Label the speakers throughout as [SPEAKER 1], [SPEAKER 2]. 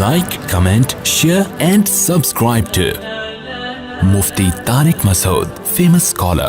[SPEAKER 1] Like, comment, share and subscribe to Mufti Tariq Masood, famous scholar.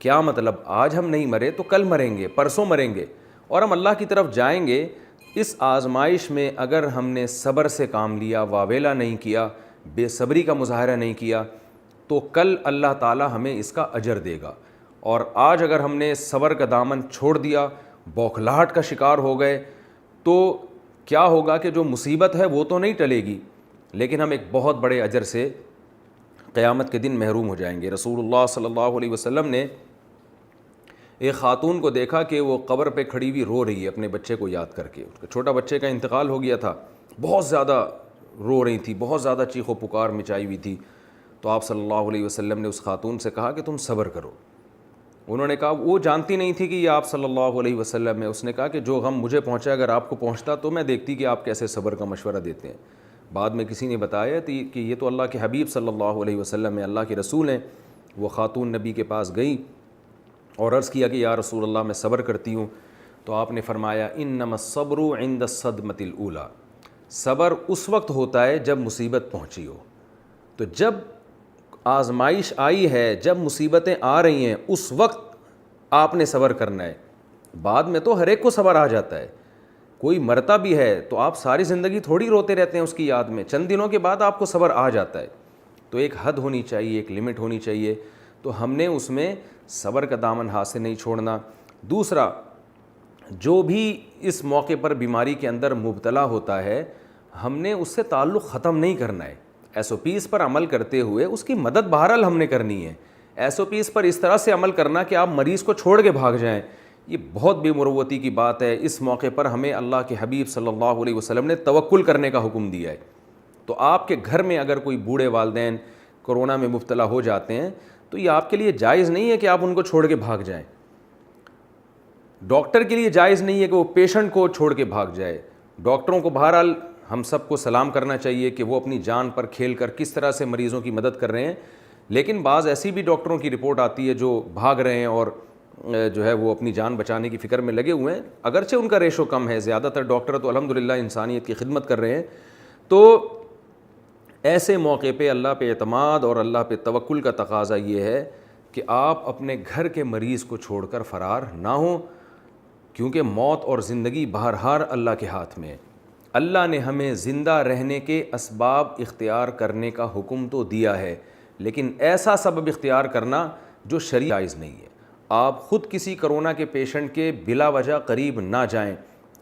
[SPEAKER 2] کیا مطلب؟ آج ہم نہیں مرے تو کل مریں گے، پرسوں مریں گے، اور ہم اللہ کی طرف جائیں گے۔ اس آزمائش میں اگر ہم نے صبر سے کام لیا، واویلا نہیں کیا، بے صبری کا مظاہرہ نہیں کیا، تو کل اللہ تعالی ہمیں اس کا اجر دے گا۔ اور آج اگر ہم نے صبر کا دامن چھوڑ دیا، بوکھلاہٹ کا شکار ہو گئے، تو کیا ہوگا کہ جو مصیبت ہے وہ تو نہیں ٹلے گی، لیکن ہم ایک بہت بڑے اجر سے قیامت کے دن محروم ہو جائیں گے۔ رسول اللہ صلی اللہ علیہ وسلم نے ایک خاتون کو دیکھا کہ وہ قبر پہ کھڑی ہوئی رو رہی ہے اپنے بچے کو یاد کر کے۔ اس کے چھوٹا بچے کا انتقال ہو گیا تھا، بہت زیادہ رو رہی تھی، بہت زیادہ چیخ و پکار مچائی ہوئی تھی۔ تو آپ صلی اللہ علیہ وسلم نے اس خاتون سے کہا کہ تم صبر کرو۔ انہوں نے کہا، وہ جانتی نہیں تھی کہ یہ آپ صلی اللہ علیہ وسلم ہے، اس نے کہا کہ جو غم مجھے پہنچا اگر آپ کو پہنچتا تو میں دیکھتی کہ آپ کیسے صبر کا مشورہ دیتے ہیں۔ بعد میں کسی نے بتایا کہ یہ تو اللہ کے حبیب صلی اللہ علیہ وسلم ہے، اللہ کے رسول ہیں۔ وہ خاتون نبی کے پاس گئی اور عرض کیا کہ یا رسول اللہ میں صبر کرتی ہوں۔ تو آپ نے فرمایا انما الصبر عند الصدمۃ الاولی، صبر اس وقت ہوتا ہے جب مصیبت پہنچی ہو۔ تو جب آزمائش آئی ہے، جب مصیبتیں آ رہی ہیں، اس وقت آپ نے صبر کرنا ہے۔ بعد میں تو ہر ایک کو صبر آ جاتا ہے، کوئی مرتا بھی ہے تو آپ ساری زندگی تھوڑی روتے رہتے ہیں اس کی یاد میں، چند دنوں کے بعد آپ کو صبر آ جاتا ہے۔ تو ایک حد ہونی چاہیے، ایک لمٹ ہونی چاہیے، تو ہم نے اس میں صبر کا دامن ہاتھ سے نہیں چھوڑنا۔ دوسرا، جو بھی اس موقع پر بیماری کے اندر مبتلا ہوتا ہے، ہم نے اس سے تعلق ختم نہیں کرنا ہے۔ ایس او پیز پر عمل کرتے ہوئے اس کی مدد بہرحال ہم نے کرنی ہے۔ ایس او پیز پر اس طرح سے عمل کرنا کہ آپ مریض کو چھوڑ کے بھاگ جائیں، یہ بہت بے مروتی کی بات ہے۔ اس موقع پر ہمیں اللہ کے حبیب صلی اللہ علیہ وسلم نے توکل کرنے کا حکم دیا ہے۔ تو آپ کے گھر میں اگر کوئی بوڑھے والدین کورونا میں مبتلا ہو جاتے ہیں تو یہ آپ کے لیے جائز نہیں ہے کہ آپ ان کو چھوڑ کے بھاگ جائیں۔ ڈاکٹر کے لیے جائز نہیں ہے کہ وہ پیشنٹ کو چھوڑ کے بھاگ جائے۔ ڈاکٹروں کو بہرحال ہم سب کو سلام کرنا چاہیے کہ وہ اپنی جان پر کھیل کر کس طرح سے مریضوں کی مدد کر رہے ہیں، لیکن بعض ایسی بھی ڈاکٹروں کی رپورٹ آتی ہے جو بھاگ رہے ہیں اور جو ہے وہ اپنی جان بچانے کی فکر میں لگے ہوئے ہیں، اگرچہ ان کا ریشو کم ہے، زیادہ تر ڈاکٹر تو الحمدللہ انسانیت کی خدمت کر رہے ہیں۔ تو ایسے موقع پہ اللہ پہ اعتماد اور اللہ پہ توکل کا تقاضا یہ ہے کہ آپ اپنے گھر کے مریض کو چھوڑ کر فرار نہ ہوں، کیونکہ موت اور زندگی بہرحال اللہ کے ہاتھ میں ہے۔ اللہ نے ہمیں زندہ رہنے کے اسباب اختیار کرنے کا حکم تو دیا ہے، لیکن ایسا سبب اختیار کرنا جو شرعی جائز نہیں ہے۔ آپ خود کسی کرونا کے پیشنٹ کے بلا وجہ قریب نہ جائیں،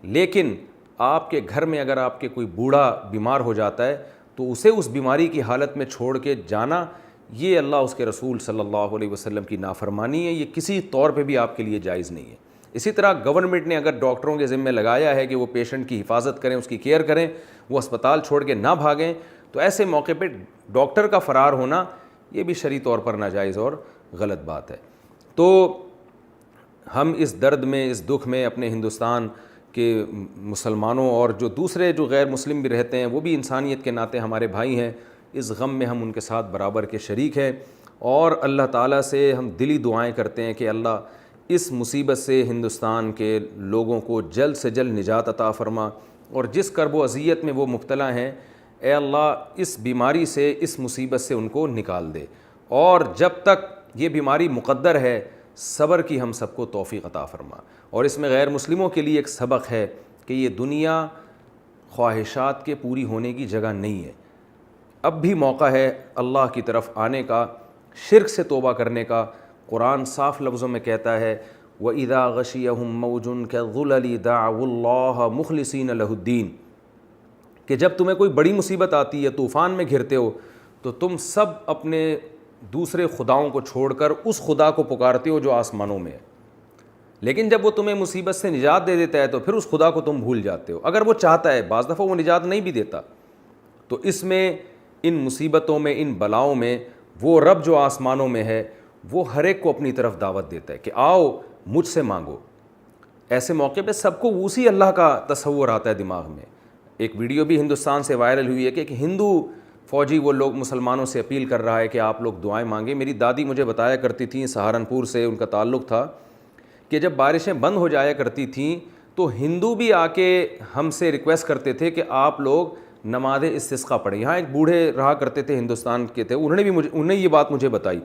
[SPEAKER 2] لیکن آپ کے گھر میں اگر آپ کے کوئی بوڑھا بیمار ہو جاتا ہے تو اسے اس بیماری کی حالت میں چھوڑ کے جانا، یہ اللہ اس کے رسول صلی اللہ علیہ وسلم کی نافرمانی ہے، یہ کسی طور پہ بھی آپ کے لیے جائز نہیں ہے۔ اسی طرح گورنمنٹ نے اگر ڈاکٹروں کے ذمہ لگایا ہے کہ وہ پیشنٹ کی حفاظت کریں، اس کی کیئر کریں، وہ اسپتال چھوڑ کے نہ بھاگیں، تو ایسے موقع پہ ڈاکٹر کا فرار ہونا یہ بھی شرعی طور پر ناجائز اور غلط بات ہے۔ تو ہم اس درد میں، اس دکھ میں اپنے ہندوستان کہ مسلمانوں اور جو دوسرے جو غیر مسلم بھی رہتے ہیں وہ بھی انسانیت کے ناطے ہمارے بھائی ہیں، اس غم میں ہم ان کے ساتھ برابر کے شریک ہیں، اور اللہ تعالیٰ سے ہم دلی دعائیں کرتے ہیں کہ اللہ اس مصیبت سے ہندوستان کے لوگوں کو جلد سے جلد نجات عطا فرما، اور جس کرب و اذیت میں وہ مبتلا ہیں اے اللہ اس بیماری سے، اس مصیبت سے ان کو نکال دے، اور جب تک یہ بیماری مقدر ہے صبر کی ہم سب کو توفیق عطا فرما۔ اور اس میں غیر مسلموں کے لیے ایک سبق ہے کہ یہ دنیا خواہشات کے پوری ہونے کی جگہ نہیں ہے، اب بھی موقع ہے اللہ کی طرف آنے کا، شرک سے توبہ کرنے کا۔ قرآن صاف لفظوں میں کہتا ہے وَإِذَا غَشِيَهُم مَّوْجٌ كَالظُّلَلِ دَعَوُا اللَّهَ مُخْلِصِينَ لَهُ الدِّينَ، کہ جب تمہیں کوئی بڑی مصیبت آتی ہے، طوفان میں گھرتے ہو، تو تم سب اپنے دوسرے خداؤں کو چھوڑ کر اس خدا کو پکارتے ہو جو آسمانوں میں ہے، لیکن جب وہ تمہیں مصیبت سے نجات دے دیتا ہے تو پھر اس خدا کو تم بھول جاتے ہو، اگر وہ چاہتا ہے، بعض دفعہ وہ نجات نہیں بھی دیتا۔ تو اس میں، ان مصیبتوں میں، ان بلاؤں میں، وہ رب جو آسمانوں میں ہے وہ ہر ایک کو اپنی طرف دعوت دیتا ہے کہ آؤ مجھ سے مانگو۔ ایسے موقع پہ سب کو اسی اللہ کا تصور آتا ہے دماغ میں۔ ایک ویڈیو بھی ہندوستان سے وائرل ہوئی ہے کہ ایک ہندو فوجی وہ لوگ مسلمانوں سے اپیل کر رہا ہے کہ آپ لوگ دعائیں مانگیں۔ میری دادی مجھے بتایا کرتی تھیں، سہارنپور سے ان کا تعلق تھا، کہ جب بارشیں بند ہو جایا کرتی تھیں تو ہندو بھی آ کے ہم سے ریکویسٹ کرتے تھے کہ آپ لوگ نماز استسقاء پڑھیں۔ یہاں ایک بوڑھے رہا کرتے تھے ہندوستان کے تھے، انہوں نے یہ بات مجھے بتائی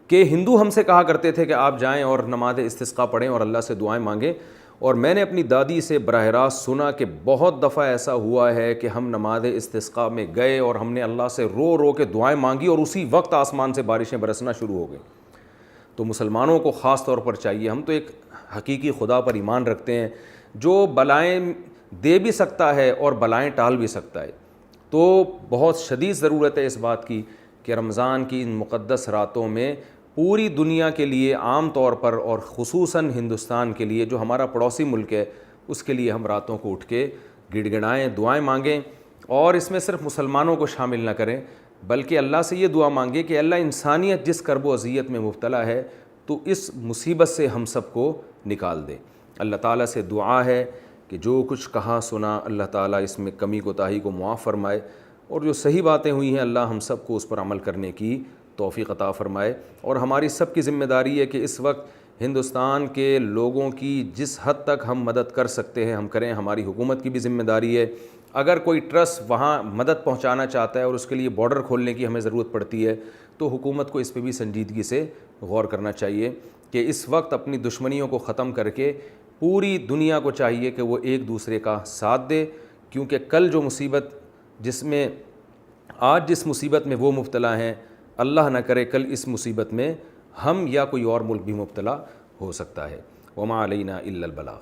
[SPEAKER 2] کہ ہندو ہم سے کہا کرتے تھے کہ آپ جائیں اور نماز استسقاء پڑھیں اور اللہ سے دعائیں مانگیں، اور میں نے اپنی دادی سے براہ راست سنا کہ بہت دفعہ ایسا ہوا ہے کہ ہم نماز استسقاء میں گئے اور ہم نے اللہ سے رو رو کے دعائیں مانگی اور اسی وقت آسمان سے بارشیں برسنا شروع ہو گئیں۔ تو مسلمانوں کو خاص طور پر چاہیے، ہم تو ایک حقیقی خدا پر ایمان رکھتے ہیں جو بلائیں دے بھی سکتا ہے اور بلائیں ٹال بھی سکتا ہے، تو بہت شدید ضرورت ہے اس بات کی کہ رمضان کی ان مقدس راتوں میں پوری دنیا کے لیے عام طور پر اور خصوصاً ہندوستان کے لیے جو ہمارا پڑوسی ملک ہے اس کے لیے ہم راتوں کو اٹھ کے گڑ گڑائیں، دعائیں مانگیں، اور اس میں صرف مسلمانوں کو شامل نہ کریں بلکہ اللہ سے یہ دعا مانگیں کہ اللہ انسانیت جس کرب و اذیت میں مبتلا ہے تو اس مصیبت سے ہم سب کو نکال دے۔ اللہ تعالیٰ سے دعا ہے کہ جو کچھ کہا سنا اللہ تعالیٰ اس میں کمی کوتاہی کو معاف فرمائے، اور جو صحیح باتیں ہوئی ہیں اللہ ہم سب کو اس پر عمل کرنے کی توفیق عطا فرمائے۔ اور ہماری سب کی ذمہ داری ہے کہ اس وقت ہندوستان کے لوگوں کی جس حد تک ہم مدد کر سکتے ہیں ہم کریں، ہماری حکومت کی بھی ذمہ داری ہے۔ اگر کوئی ٹرسٹ وہاں مدد پہنچانا چاہتا ہے اور اس کے لیے بارڈر کھولنے کی ہمیں ضرورت پڑتی ہے تو حکومت کو اس پہ بھی سنجیدگی سے غور کرنا چاہیے کہ اس وقت اپنی دشمنیوں کو ختم کر کے پوری دنیا کو چاہیے کہ وہ ایک دوسرے کا ساتھ دے، کیونکہ کل جو مصیبت آج جس مصیبت میں وہ مبتلا ہیں، اللہ نہ کرے کل اس مصیبت میں ہم یا کوئی اور ملک بھی مبتلا ہو سکتا ہے۔ وما علینا الا البلاغ۔